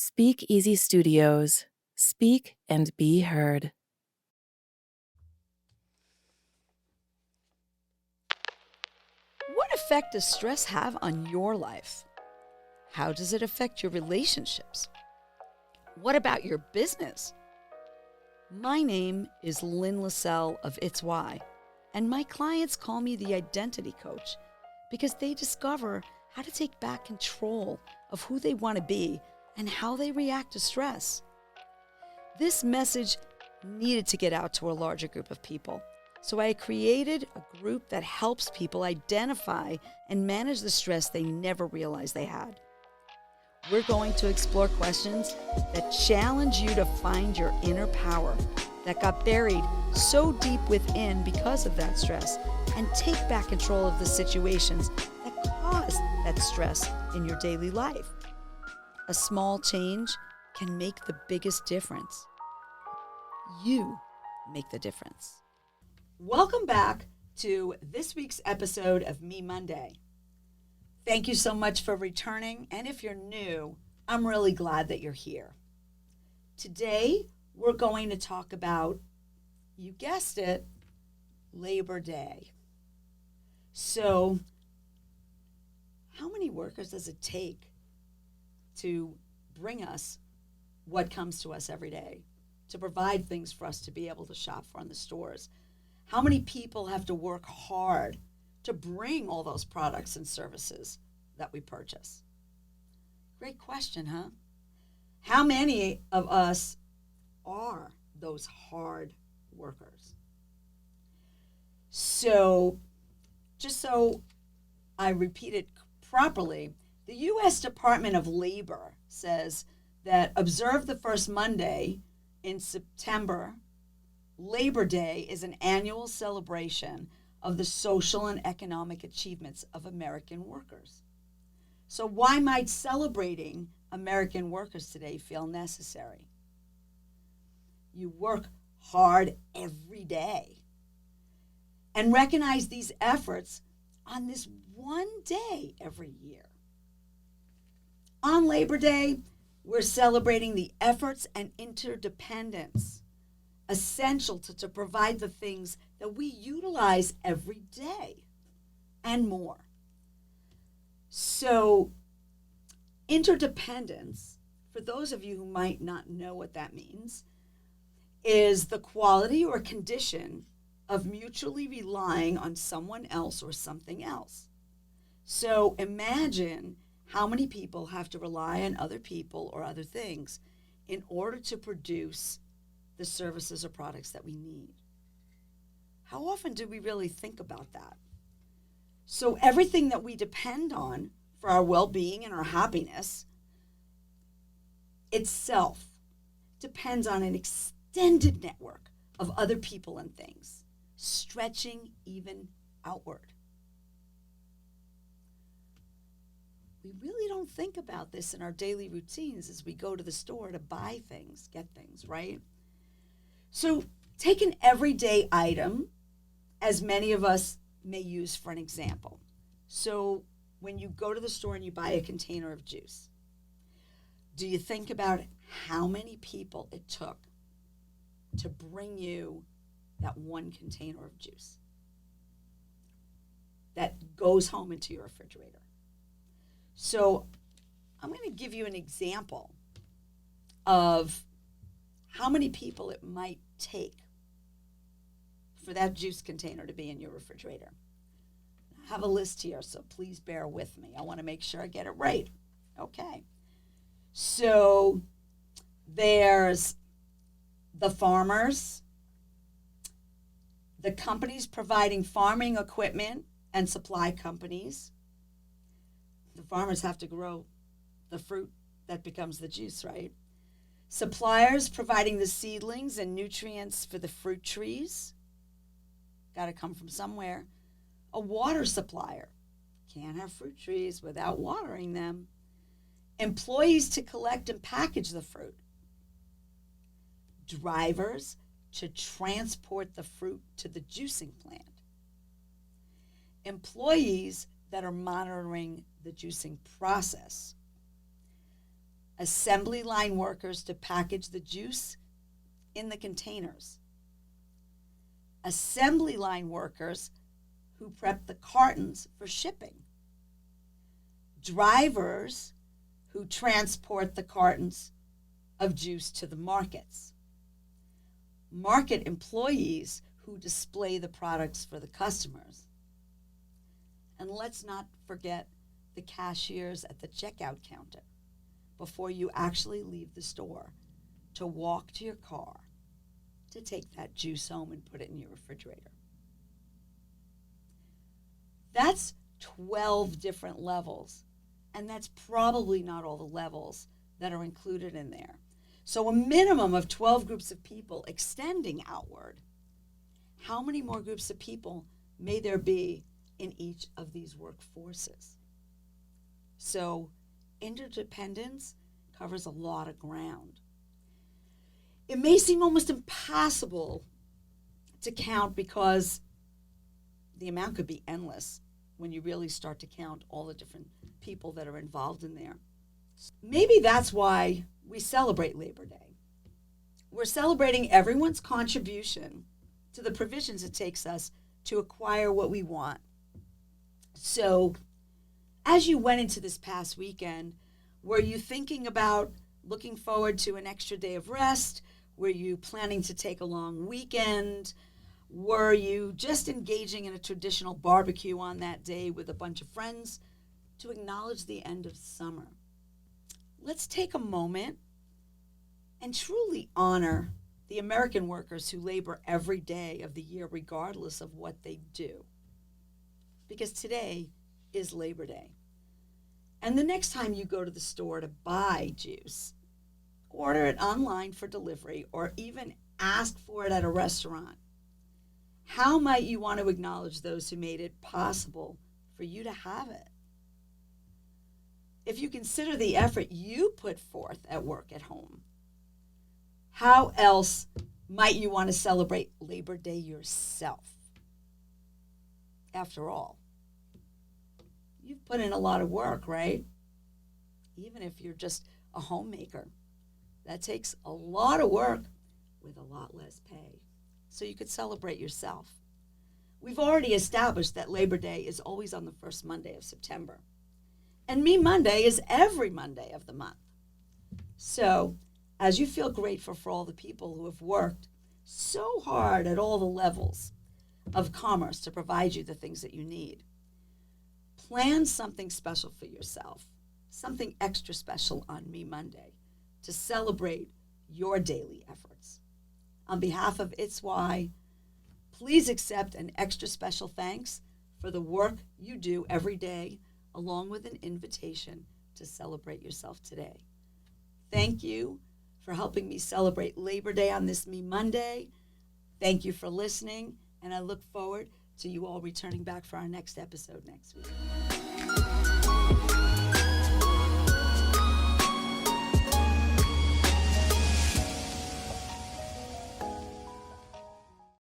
Speak Easy Studios. Speak and be heard. What effect does stress have on your life? How does it affect your relationships? What about your business? My name is Lynn of It's Why, and my clients call me the identity coach because they discover how to take back control of who they want to be and how they react to stress. This message needed to get out to a larger group of people, so I created a group that helps people identify and manage the stress they never realized they had. We're going to explore questions that challenge you to find your inner power that got buried so deep within because of that stress, and take back control of the situations that cause that stress in your daily life. A small change can make the biggest difference. You make the difference. Welcome back to this week's episode of Me Monday. Thank you so much for returning, and if you're new, I'm really glad that you're here. Today, we're going to talk about, you guessed it, Labor Day. So, how many workers does it take to bring us what comes to us every day, to provide things for us to be able to shop for in the stores? How many people have to work hard to bring all those products and services that we purchase? Great question, huh? How many of us are those hard workers? So, just so I repeat it properly, the U.S. Department of Labor says that observe the first Monday in September, Labor Day is an annual celebration of the social and economic achievements of American workers. So why might celebrating American workers today feel necessary? You work hard every day. And recognize these efforts on this one day every year. On Labor Day, we're celebrating the efforts and interdependence essential to provide the things that we utilize every day and more. So, interdependence, for those of you who might not know what that means, is the quality or condition of mutually relying on someone else or something else. So imagine how many people have to rely on other people or other things in order to produce the services or products that we need. How often do we really think about that? So everything that we depend on for our well-being and our happiness itself depends on an extended network of other people and things, stretching even outward. We really don't think about this in our daily routines as we go to the store to buy things, get things, right? So take an everyday item, as many of us may use for an example. So when you go to the store and you buy a container of juice, do you think about how many people it took to bring you that one container of juice that goes home into your refrigerator? So I'm going to give you an example of how many people it might take for that juice container to be in your refrigerator. I have a list here, so please bear with me. I want to make sure I get it right. Okay. So there's the farmers, the companies providing farming equipment and supply companies. The farmers have to grow the fruit that becomes the juice, right? Suppliers providing the seedlings and nutrients for the fruit trees. Got to come from somewhere. A water supplier. Can't have fruit trees without watering them. Employees to collect and package the fruit. Drivers to transport the fruit to the juicing plant. Employees that are monitoring the juicing process. assembly line workers to package the juice in the containers, assembly line workers who prep the cartons for shipping, drivers who transport the cartons of juice to the markets, market employees who display the products for the customers, and let's not forget the cashiers at the checkout counter before you actually leave the store to walk to your car to take that juice home and put it in your refrigerator. That's 12 different levels, and that's probably not all the levels that are included in there. So a minimum of 12 groups of people extending outward. How many more groups of people may there be in each of these workforces? So interdependence covers a lot of ground. It may seem almost impossible to count because the amount could be endless when you really start to count all the different people that are involved in there. Maybe that's why we celebrate Labor Day. We're celebrating everyone's contribution to the provisions it takes us to acquire what we want. So, as you went into this past weekend, were you thinking about looking forward to an extra day of rest? Were you planning to take a long weekend? Were you just engaging in a traditional barbecue on that day with a bunch of friends to acknowledge the end of summer? Let's take a moment and truly honor the American workers who labor every day of the year, regardless of what they do. Because today is Labor Day. And the next time you go to the store to buy juice, order it online for delivery, or even ask for it at a restaurant, how might you want to acknowledge those who made it possible for you to have it? If you consider the effort you put forth at work at home, how else might you want to celebrate Labor Day yourself? After all, you've put in a lot of work, right? Even if you're just a homemaker, that takes a lot of work with a lot less pay. So you could celebrate yourself. We've already established that Labor Day is always on the first Monday of September. And Me Monday is every Monday of the month. So, as you feel grateful for all the people who have worked so hard at all the levels of commerce to provide you the things that you need, plan something special for yourself, something extra special on Me Monday to celebrate your daily efforts. On behalf of It's Why, please accept an extra special thanks for the work you do every day, along with an invitation to celebrate yourself today. Thank you for helping me celebrate Labor Day on this Me Monday. Thank you for listening, and I look forward to you all returning back for our next episode next week.